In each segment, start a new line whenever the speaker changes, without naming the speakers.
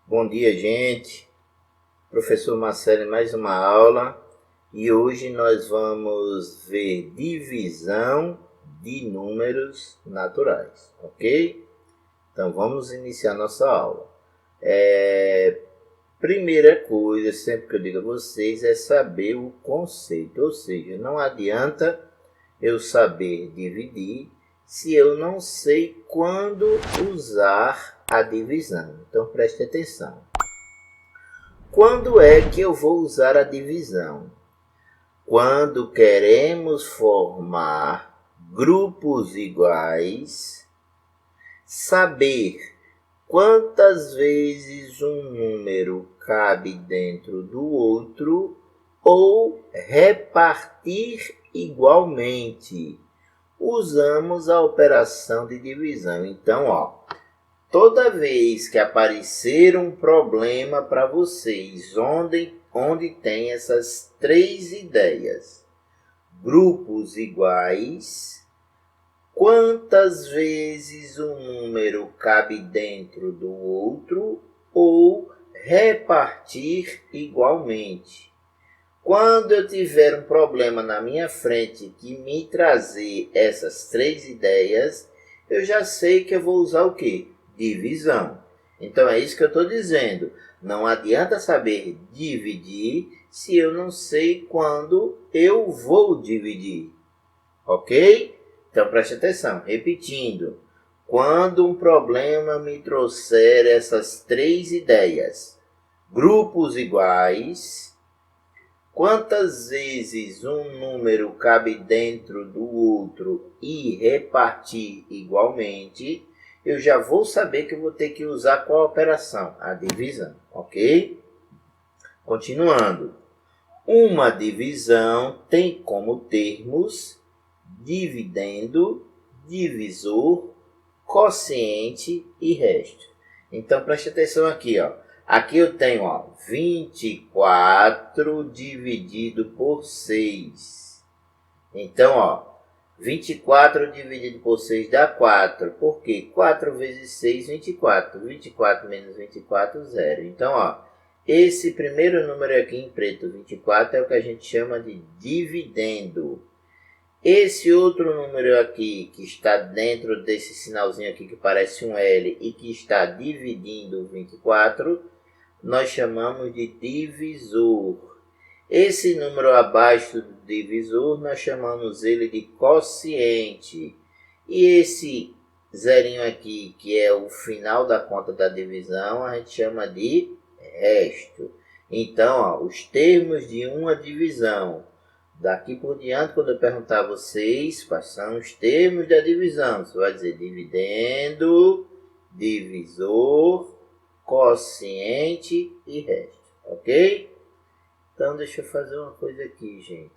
Bom dia, gente. Professor Marcelo em mais uma aula e hoje nós vamos ver divisão de números naturais, ok? Então vamos iniciar nossa aula. Primeira coisa, sempre que eu digo a vocês, é saber o conceito, ou seja, não adianta eu saber dividir se eu não sei quando usar a divisão. Então preste atenção. Quando é que eu vou usar a divisão? Quando queremos formar grupos iguais, saber quantas vezes um número cabe dentro do outro ou repartir igualmente. Usamos a operação de divisão. Então, toda vez que aparecer um problema para vocês, onde tem essas três ideias, grupos iguais, quantas vezes um número cabe dentro do outro ou repartir igualmente. Quando eu tiver um problema na minha frente que me trazer essas três ideias, eu já sei que eu vou usar o quê? Divisão. Então é isso que eu estou dizendo. Não adianta saber dividir se eu não sei quando eu vou dividir. Ok? Então preste atenção. Repetindo. Quando um problema me trouxer essas três ideias, grupos iguais, quantas vezes um número cabe dentro do outro e repartir igualmente, eu já vou saber que eu vou ter que usar qual operação? A divisão, ok? Continuando. Uma divisão tem como termos dividendo, divisor, quociente e resto. Então preste atenção aqui, Aqui eu tenho 24 dividido por 6. Então, 24 dividido por 6 dá 4. Por quê? 4 vezes 6, 24. 24 menos 24, 0. Então, esse primeiro número aqui em preto, 24, é o que a gente chama de dividendo. Esse outro número aqui, que está dentro desse sinalzinho aqui que parece um L e que está dividindo 24, nós chamamos de divisor. Esse número abaixo do divisor, nós chamamos ele de quociente. E esse zerinho aqui, que é o final da conta da divisão, a gente chama de resto. Então, os termos de uma divisão. Daqui por diante, quando eu perguntar a vocês quais são os termos da divisão, você vai dizer dividendo, divisor, quociente e resto, ok? Então, deixa eu fazer uma coisa aqui, gente.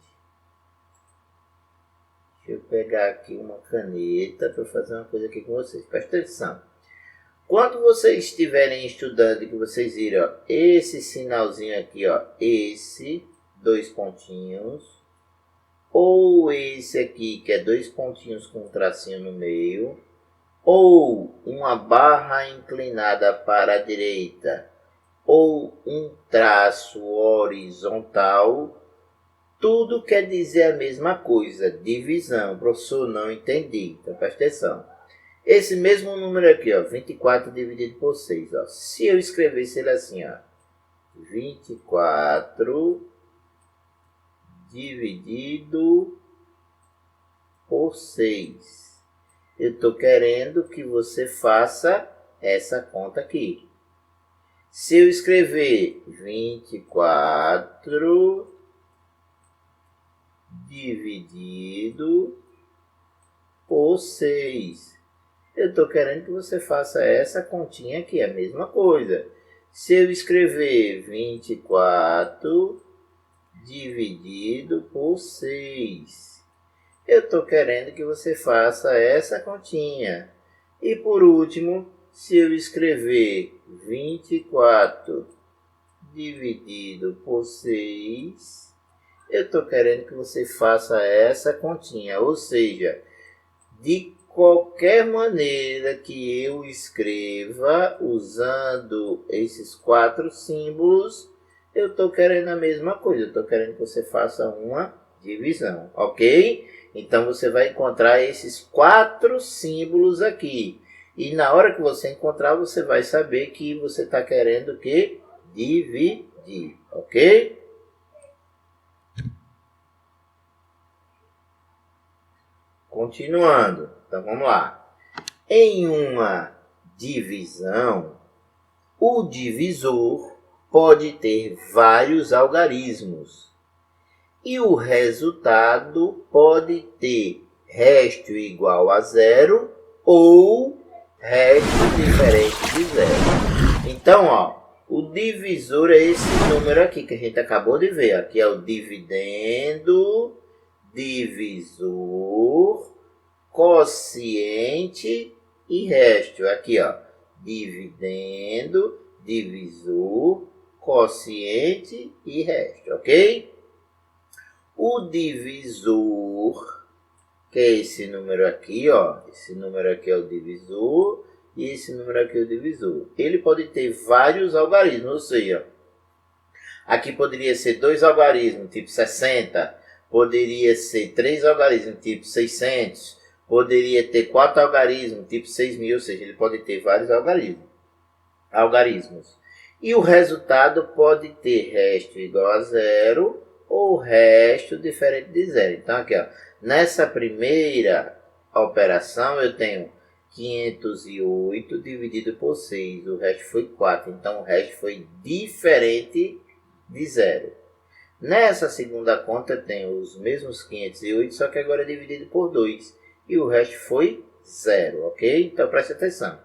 Deixa eu pegar aqui uma caneta para fazer uma coisa aqui com vocês. Presta atenção. Quando vocês estiverem estudando e que vocês viram esse sinalzinho aqui, esse, dois pontinhos, ou esse aqui, que é dois pontinhos com um tracinho no meio, ou uma barra inclinada para a direita, ou um traço horizontal, tudo quer dizer a mesma coisa, divisão. Professor, não entendi, então presta atenção. Esse mesmo número aqui, 24 dividido por 6, se eu escrevesse ele assim, 24 dividido por 6. Eu estou querendo que você faça essa conta aqui. Se eu escrever 24 dividido por 6, eu estou querendo que você faça essa continha aqui, a mesma coisa. Se eu escrever 24 dividido por 6, eu estou querendo que você faça essa continha. E por último, se eu escrever 24 dividido por 6, eu estou querendo que você faça essa continha. Ou seja, de qualquer maneira que eu escreva usando esses 4 símbolos, eu estou querendo a mesma coisa. Eu estou querendo que você faça uma divisão, ok? Então você vai encontrar esses 4 símbolos aqui. E na hora que você encontrar, você vai saber que você está querendo que dividir, ok? Continuando, então vamos lá. Em uma divisão, o divisor pode ter vários algarismos e o resultado pode ter resto igual a 0 ou resto diferente de 0. Então, ó, o divisor é esse número aqui que a gente acabou de ver. Aqui é o dividendo, divisor, quociente e resto. Aqui, ó, dividendo, divisor, quociente e resto, ok? O divisor, que é esse número aqui, ó, esse número aqui é o divisor e esse número aqui é o divisor. Ele pode ter vários algarismos, ou seja, aqui poderia ser 2 algarismos, tipo 60, poderia ser 3 algarismos, tipo 600, poderia ter 4 algarismos, tipo 6.000, ou seja, ele pode ter vários algarismos. E o resultado pode ter resto igual a 0 ou resto diferente de 0. Então, aqui, ó, nessa primeira operação, eu tenho 508 dividido por 6. O resto foi 4. Então, o resto foi diferente de 0. Nessa segunda conta, eu tenho os mesmos 508, só que agora é dividido por 2. E o resto foi 0, ok? Então, preste atenção.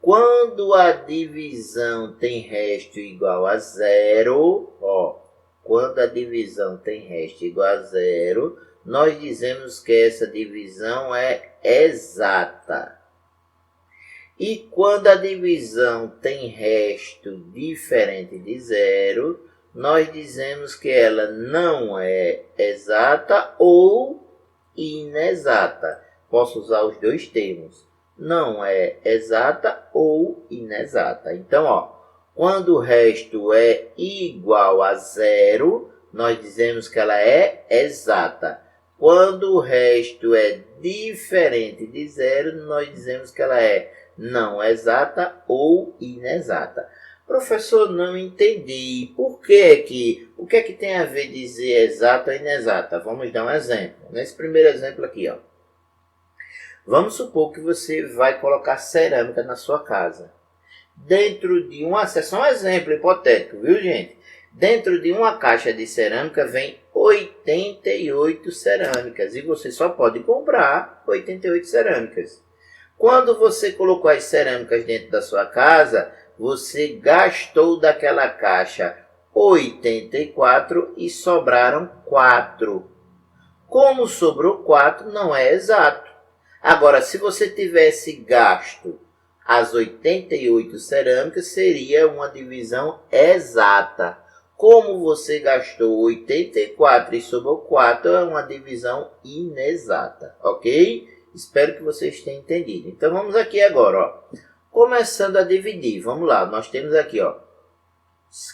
Quando a divisão tem resto igual a 0, ó, quando a divisão tem resto igual a 0, nós dizemos que essa divisão é exata. E quando a divisão tem resto diferente de 0, nós dizemos que ela não é exata ou inexata. Posso usar os dois termos. Não é exata ou inexata. Então, ó, quando o resto é igual a 0, nós dizemos que ela é exata. Quando o resto é diferente de 0, nós dizemos que ela é não exata ou inexata. Professor, não entendi. Por que que? O que é que tem a ver dizer exata ou inexata? Vamos dar um exemplo. Nesse primeiro exemplo aqui, ó. Vamos supor que você vai colocar cerâmica na sua casa. Dentro de uma... é só um exemplo hipotético, viu, gente? Dentro de uma caixa de cerâmica vem 88 cerâmicas. E você só pode comprar 88 cerâmicas. Quando você colocou as cerâmicas dentro da sua casa, você gastou daquela caixa 84 e sobraram 4. Como sobrou 4, não é exato. Agora, se você tivesse gasto as 88 cerâmicas, seria uma divisão exata. Como você gastou 84 e sobrou 4, é uma divisão inexata, ok? Espero que vocês tenham entendido. Então, vamos aqui agora, ó. Começando a dividir. Vamos lá, nós temos aqui, ó,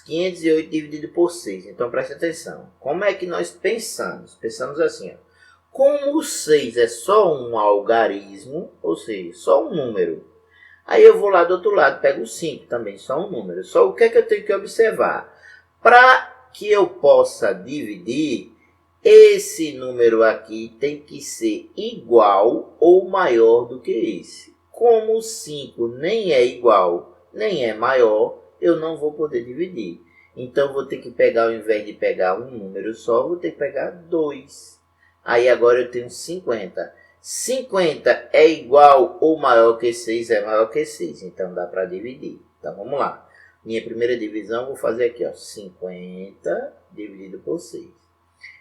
508 dividido por 6. Então, preste atenção. Como é que nós pensamos? Pensamos assim, ó. Como o 6 é só um algarismo, ou seja, só um número, aí eu vou lá do outro lado, pego o 5 também, só um número. Só o que é que eu tenho que observar? Para que eu possa dividir, esse número aqui tem que ser igual ou maior do que esse. Como o 5 nem é igual, nem é maior, eu não vou poder dividir. Então, vou ter que pegar, ao invés de pegar um número só, vou ter que pegar 2. Aí agora eu tenho 50. 50 é igual ou maior que 6, é maior que 6. Então dá para dividir. Então vamos lá. Minha primeira divisão vou fazer aqui, ó, 50 dividido por 6.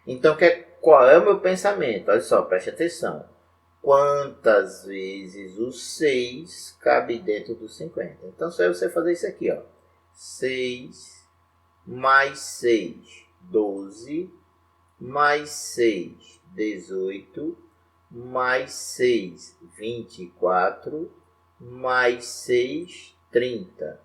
Então qual é o meu pensamento? Olha só, preste atenção. Quantas vezes o 6 cabe dentro do 50? Então só é você fazer isso aqui, ó. 6 mais 6, 12, mais 6, 18, mais 6, 24, mais 6, 30,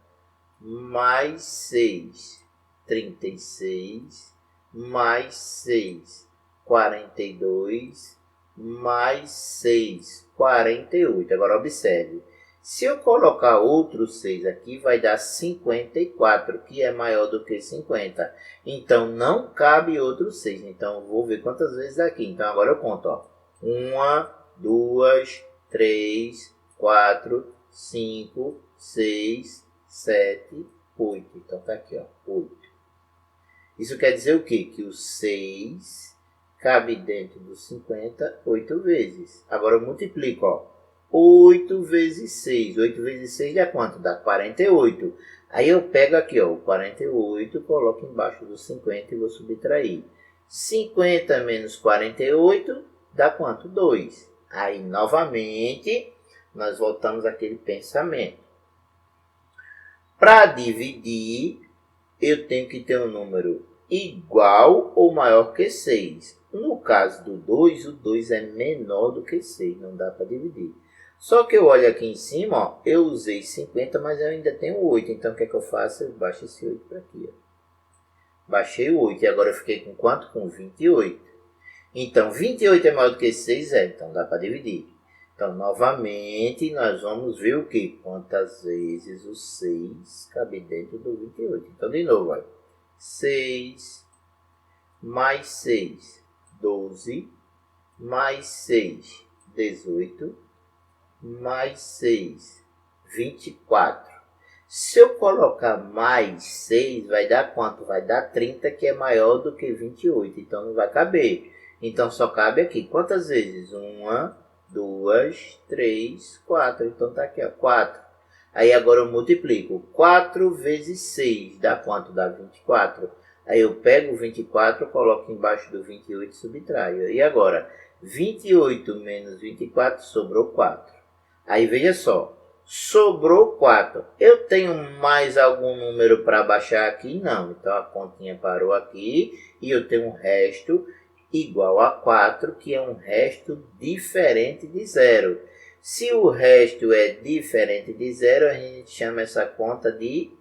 mais 6, 36, mais 6, 42, mais 6, 48. Agora observe, se eu colocar outro 6 aqui, vai dar 54, que é maior do que 50. Então, não cabe outro 6. Então, vou ver quantas vezes aqui. Então, agora eu conto. Ó. 1, 2, 3, 4, 5, 6, 7, 8. Então, tá aqui, ó, 8. Isso quer dizer o quê? Que o 6 cabe dentro dos 50 8 vezes. Agora eu multiplico, ó. 8 vezes 6. 8 vezes 6 dá quanto? Dá 48. Aí eu pego aqui, ó, o 48, coloco embaixo dos 50 e vou subtrair. 50 menos 48 dá quanto? 2. Aí, novamente, nós voltamos àquele pensamento. Para dividir, eu tenho que ter um número igual ou maior que 6. No caso do 2, o 2 é menor do que 6, não dá para dividir. Só que eu olho aqui em cima, ó, eu usei 50, mas eu ainda tenho 8. Então, o que é que eu faço? Eu baixo esse 8 para aqui. Ó. Baixei o 8 e agora eu fiquei com quanto? Com 28. Então, 28 é maior do que 6, então dá para dividir. Então, novamente, nós vamos ver o quê? Quantas vezes o 6 cabe dentro do 28. Então, de novo, olha. 6 mais 6, 12, mais 6, 18, mais 6, 24. Se eu colocar mais 6, vai dar quanto? Vai dar 30, que é maior do que 28, então não vai caber. Então só cabe aqui. Quantas vezes? 1, 2, 3, 4. Então tá aqui, ó, 4. Aí agora eu multiplico. 4 vezes 6 dá quanto? Dá 24. Aí eu pego o 24, coloco embaixo do 28 e subtraio. E agora? 28 menos 24 sobrou 4. Aí veja só. Sobrou 4. Eu tenho mais algum número para baixar aqui? Não. Então a continha parou aqui e eu tenho um resto igual a 4, que é um resto diferente de zero. Se o resto é diferente de zero, a gente chama essa conta de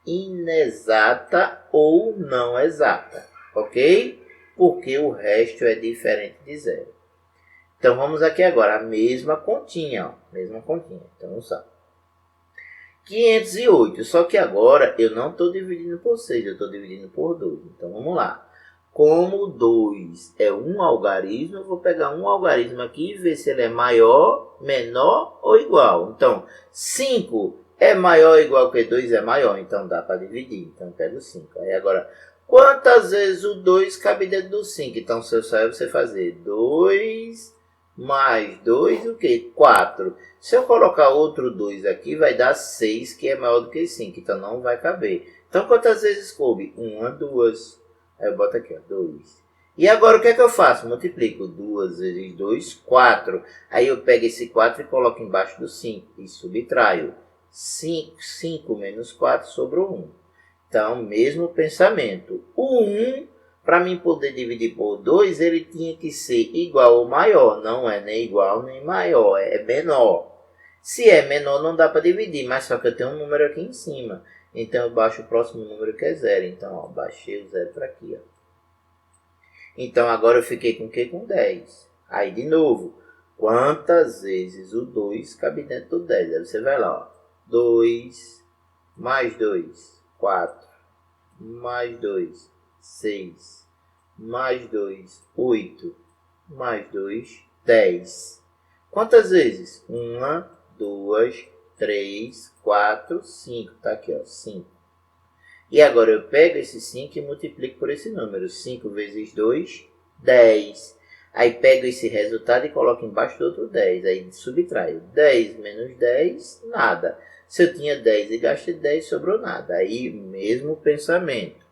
inexata ou não exata, ok? Porque o resto é diferente de zero. Então, vamos aqui agora, a mesma continha, ó, mesma continha. Então, vamos lá. 508, só que agora eu não estou dividindo por 6, eu estou dividindo por 2. Então, vamos lá. Como 2 é um algarismo, eu vou pegar um algarismo aqui e ver se ele é maior, menor ou igual. Então, 5 é maior ou igual que 2 é maior, então dá para dividir. Então, eu pego 5. Aí agora, quantas vezes o 2 cabe dentro do 5? Então, se eu sair, você fazer 2 mais 2, o quê? 4. Se eu colocar outro 2 aqui, vai dar 6, que é maior do que 5. Então, não vai caber. Então, quantas vezes coube? 1, 2. Aí eu boto aqui, ó, 2. E agora o que é que eu faço? Multiplico 2 vezes 2, 4. Aí eu pego esse 4 e coloco embaixo do 5 e subtraio. 5 menos 4 sobrou 1. Então, mesmo pensamento. O 1, para mim poder dividir por 2, ele tinha que ser igual ou maior. Não é nem igual nem maior, é menor. Se é menor, não dá para dividir, mas só que eu tenho um número aqui em cima. Então, eu baixo o próximo número que é 0. Então, ó, baixei o 0 para aqui. Ó. Então, agora eu fiquei com o quê? Com 10. Aí, de novo, quantas vezes o 2 cabe dentro do 10? Aí você vai lá, ó. 2, mais 2, 4, mais 2, 6, mais 2, 8, mais 2, 10. Quantas vezes? 1, 2, 3, 4, 5. Tá aqui, ó, 5. E agora eu pego esse 5 e multiplico por esse número. 5 vezes 2, 10. Aí pego esse resultado e coloco embaixo do outro 10. Aí subtraio. 10 menos 10, nada. Se eu tinha 10 e gastei 10, sobrou nada. Aí, mesmo pensamento.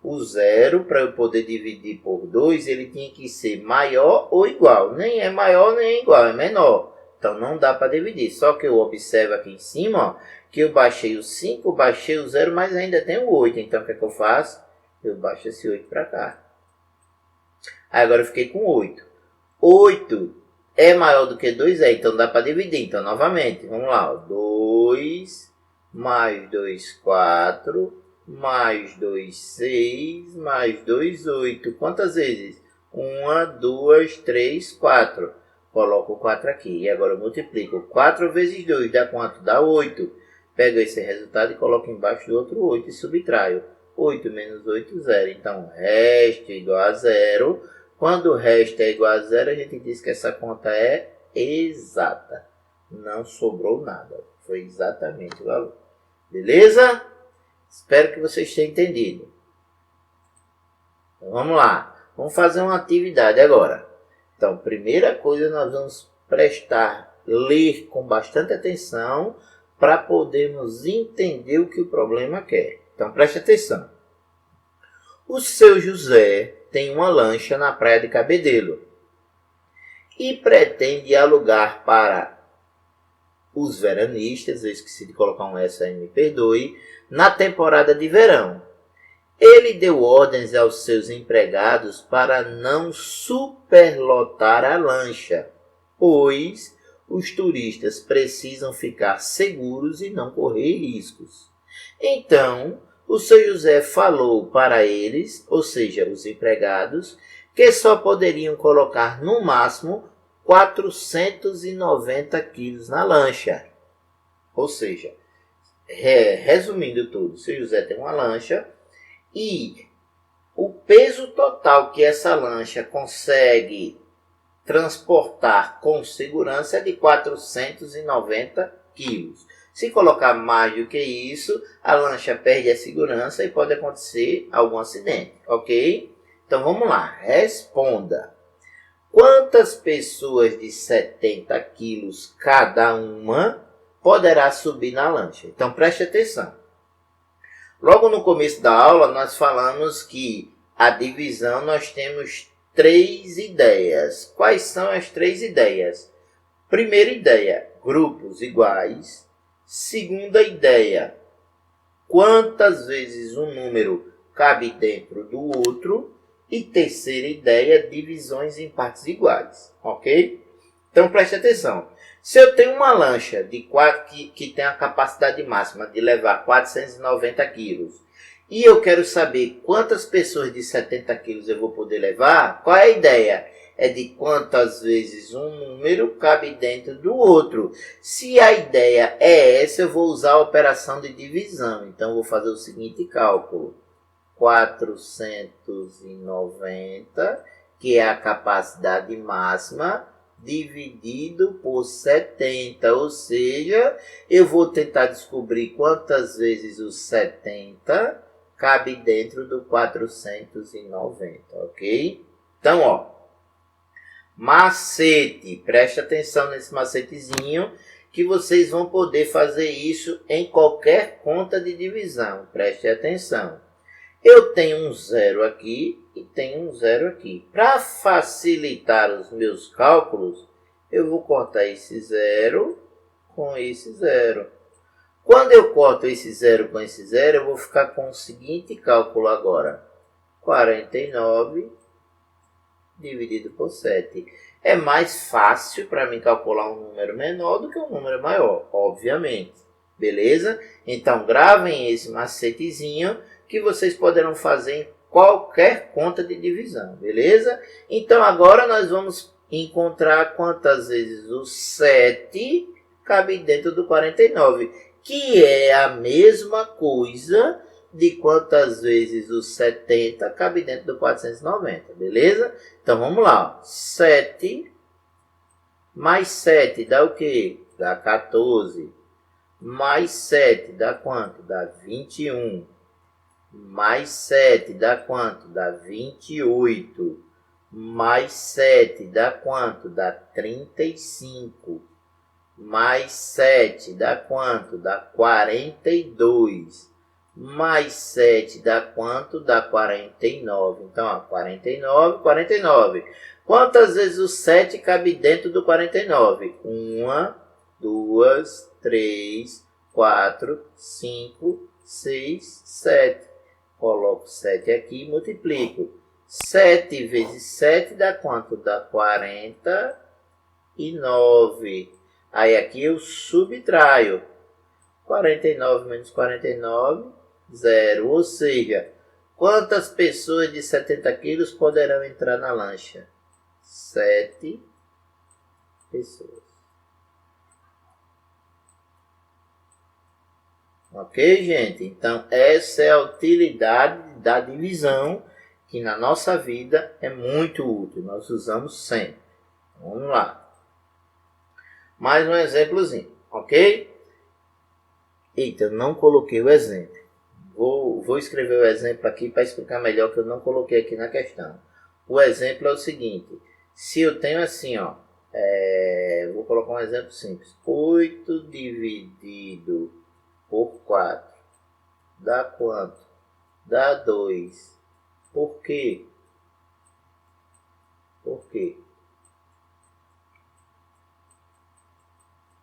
O 0, para eu poder dividir por 2, ele tinha que ser maior ou igual. Nem é maior nem é igual, é menor. Então, não dá para dividir. Só que eu observo aqui em cima, ó, que eu baixei o 5, baixei o 0, mas ainda tem o 8. Então, o que é que eu faço? Eu baixo esse 8 para cá. Aí, agora eu fiquei com 8. 8 é maior do que 2? É, então dá para dividir. Então, novamente, vamos lá. 2 mais 2, 4, mais 2, 6, mais 2, 8. Quantas vezes? 1, 2, 3, 4. Coloco o 4 aqui. E agora eu multiplico. 4 vezes 2 dá quanto? Dá 8. Pego esse resultado e coloco embaixo do outro 8 e subtraio. 8 menos 8, 0. Então, resto igual a 0. Quando o resto é igual a 0, a gente diz que essa conta é exata. Não sobrou nada. Foi exatamente o valor. Beleza? Espero que vocês tenham entendido. Então, vamos lá. Vamos fazer uma atividade agora. Então, primeira coisa, nós vamos ler com bastante atenção para podermos entender o que o problema quer. Então, preste atenção. O seu José tem uma lancha na praia de Cabedelo e pretende alugar para os veranistas, eu esqueci de colocar um S aí, me perdoe, na temporada de verão. Ele deu ordens aos seus empregados para não superlotar a lancha, pois os turistas precisam ficar seguros e não correr riscos. Então, o seu José falou para eles, ou seja, os empregados, que só poderiam colocar no máximo 490 quilos na lancha. Ou seja, resumindo tudo, o seu José tem uma lancha e o peso total que essa lancha consegue transportar com segurança é de 490 quilos. Se colocar mais do que isso, a lancha perde a segurança e pode acontecer algum acidente, ok? Então vamos lá, responda. Quantas pessoas de 70 quilos cada uma poderá subir na lancha? Então preste atenção. Logo no começo da aula nós falamos que a divisão nós temos 3 ideias. Quais são as 3 ideias? Primeira ideia, grupos iguais. Segunda ideia, quantas vezes um número cabe dentro do outro. E terceira ideia, divisões em partes iguais, ok? Então preste atenção. Se eu tenho uma lancha que tem a capacidade máxima de levar 490 quilos e eu quero saber quantas pessoas de 70 quilos eu vou poder levar, qual é a ideia? É de quantas vezes um número cabe dentro do outro. Se a ideia é essa, eu vou usar a operação de divisão. Então, eu vou fazer o seguinte cálculo. 490, que é a capacidade máxima, dividido por 70. Ou seja, eu vou tentar descobrir quantas vezes o 70 cabe dentro do 490, ok? Então, ó. Macete, preste atenção nesse macetezinho que vocês vão poder fazer isso em qualquer conta de divisão. Preste atenção. Eu tenho um 0 aqui e tenho um 0 aqui. Para facilitar os meus cálculos, eu vou cortar esse 0 com esse 0. Quando eu corto esse 0 com esse 0, eu vou ficar com o seguinte cálculo agora. 49 dividido por 7. É mais fácil para mim calcular um número menor do que um número maior, obviamente. Beleza? Então, gravem esse macetezinho que vocês poderão fazer em qualquer conta de divisão. Beleza? Então, agora nós vamos encontrar quantas vezes o 7 cabe dentro do 49, que é a mesma coisa de quantas vezes o 70 cabe dentro do 490, beleza? Então, vamos lá. 7 mais 7 dá o quê? Dá 14. Mais 7 dá quanto? Dá 21. Mais 7 dá quanto? Dá 28. Mais 7 dá quanto? Dá 35. Mais 7 dá quanto? Dá 42. Mais 7 dá quanto? Dá 49. Então, ó, 49, 49. Quantas vezes o 7 cabe dentro do 49? 1, 2, 3, 4, 5, 6, 7. Coloco 7 aqui e multiplico. 7 vezes 7 dá quanto? Dá 48. 49. Aí aqui eu subtraio. 49 menos 49, 0. Ou seja, quantas pessoas de 70 quilos poderão entrar na lancha? 7 pessoas. Ok, gente? Então, essa é a utilidade da divisão, que na nossa vida é muito útil. Nós usamos sempre. Vamos lá. Mais um exemplozinho, ok? Eita, eu não coloquei o exemplo. Vou escrever o exemplo aqui para explicar melhor, que eu não coloquei aqui na questão. O exemplo é o seguinte. Se eu tenho assim, ó. Vou colocar um exemplo simples. 8 dividido por 4 dá quanto? Dá 2. Por quê? Por quê?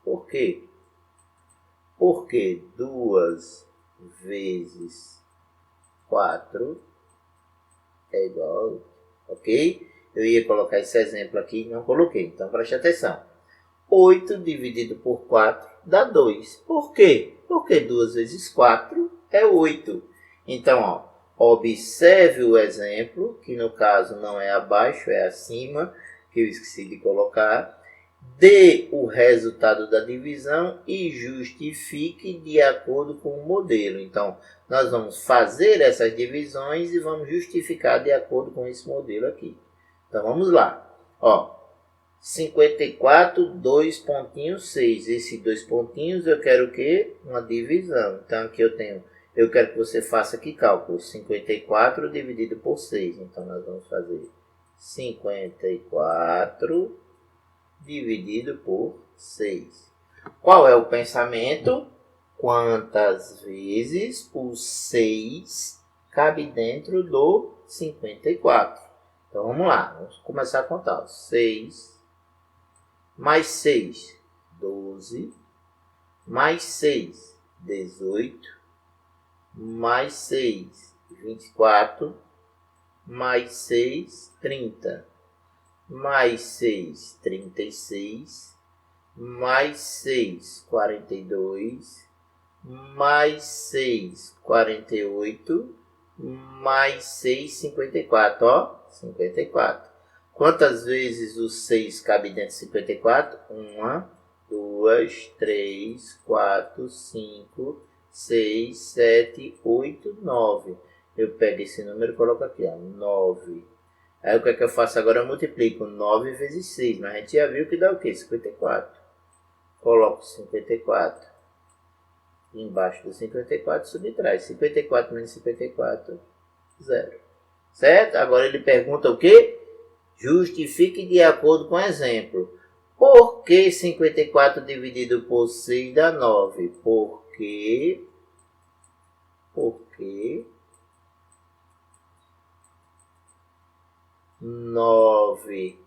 Por quê? Porque 2 vezes 4 é igual a 8. Ok? Eu ia colocar esse exemplo aqui e não coloquei. Então preste atenção. 8 dividido por 4 dá 2. Por quê? Porque 2 vezes 4 é 8. Então, ó, observe o exemplo, que no caso não é abaixo, é acima, que eu esqueci de colocar. Dê o resultado da divisão e justifique de acordo com o modelo. Então, nós vamos fazer essas divisões e vamos justificar de acordo com esse modelo aqui. Então, vamos lá. Ó, 54, 2 pontinhos, 6. Esses 2 pontinhos eu quero o quê? Uma divisão. Então, aqui eu quero que você faça aqui cálculo. 54 dividido por 6. Então, nós vamos fazer 54 dividido por 6. Qual é o pensamento? Quantas vezes o 6 cabe dentro do 54? Então vamos lá, vamos começar a contar. 6 mais 6, 12, mais 6, 18, mais 6, 24, mais 6, 30. Mais 6, 36, mais 6, 42, mais 6, 48, mais 6, 54, ó, 54. Quantas vezes o 6 cabe dentro de 54? 1, 2, 3, 4, 5, 6, 7, 8, 9. Eu pego esse número e coloco aqui, ó, 9. Aí o que é que eu faço agora? Eu multiplico 9 vezes 6, mas a gente já viu que dá o quê? 54. Coloco 54 embaixo do 54, subtrai. 54 menos 54, 0. Certo? Agora ele pergunta o quê? Justifique de acordo com o exemplo. Por que 54 dividido por 6 dá 9? Porque 9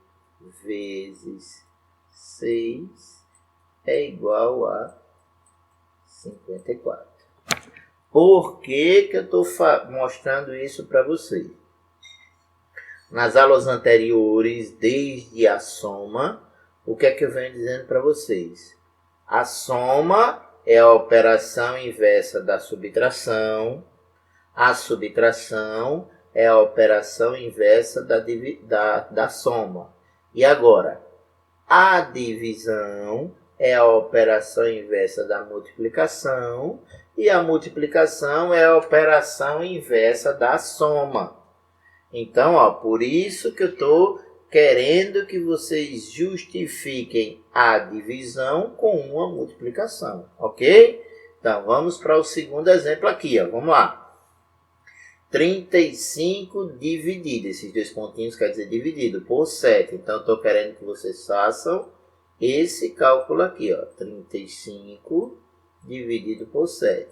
vezes 6 é igual a 54. Por que eu estou mostrando isso para vocês? Nas aulas anteriores, desde a soma, o que é que eu venho dizendo para vocês? A soma é a operação inversa da subtração. A subtração é a operação inversa da soma. E agora, a divisão é a operação inversa da multiplicação e a multiplicação é a operação inversa da soma. Então, ó, por isso que eu estou querendo que vocês justifiquem a divisão com uma multiplicação, ok? Então, vamos para o segundo exemplo aqui, ó. Vamos lá. 35 dividido, esses 2 pontinhos quer dizer dividido, por 7. Então, eu estou querendo que vocês façam esse cálculo aqui, ó. 35 dividido por 7.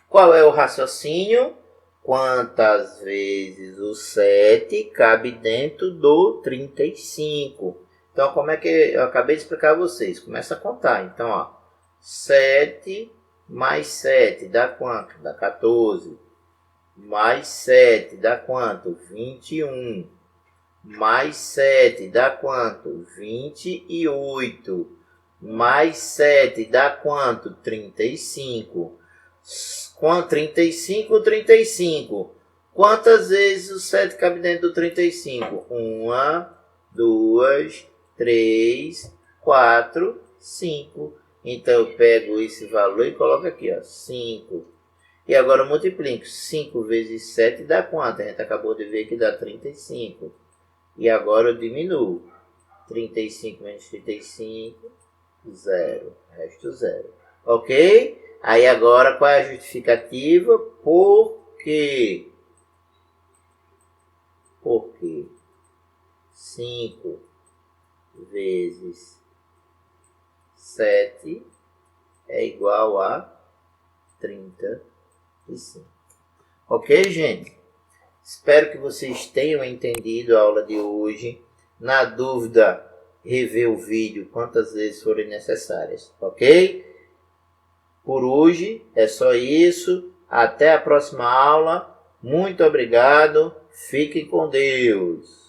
Qual é o raciocínio? Quantas vezes o 7 cabe dentro do 35? Então, como é que eu acabei de explicar a vocês? Começa a contar. Então, ó, 7 mais 7 dá quanto? Dá 14. Mais 7 dá quanto? 21. mais 7 dá quanto? 28. Mais 7 dá quanto? 35. 35, 35. Quantas vezes o 7 cabe dentro do 35? 1, 2, 3, 4, 5. Então eu pego esse valor e coloco aqui, ó, 5. E agora eu multiplico. 5 vezes 7 dá quanto? A gente acabou de ver que dá 35. E agora eu diminuo. 35 menos 35, 0. Resto 0. Ok? Aí agora qual é a justificativa? Por quê? Porque 5 vezes 7 é igual a 35. Ok, gente? Espero que vocês tenham entendido a aula de hoje. Na dúvida, rever o vídeo quantas vezes forem necessárias. Ok? Por hoje é só isso. Até a próxima aula. Muito obrigado. Fiquem com Deus.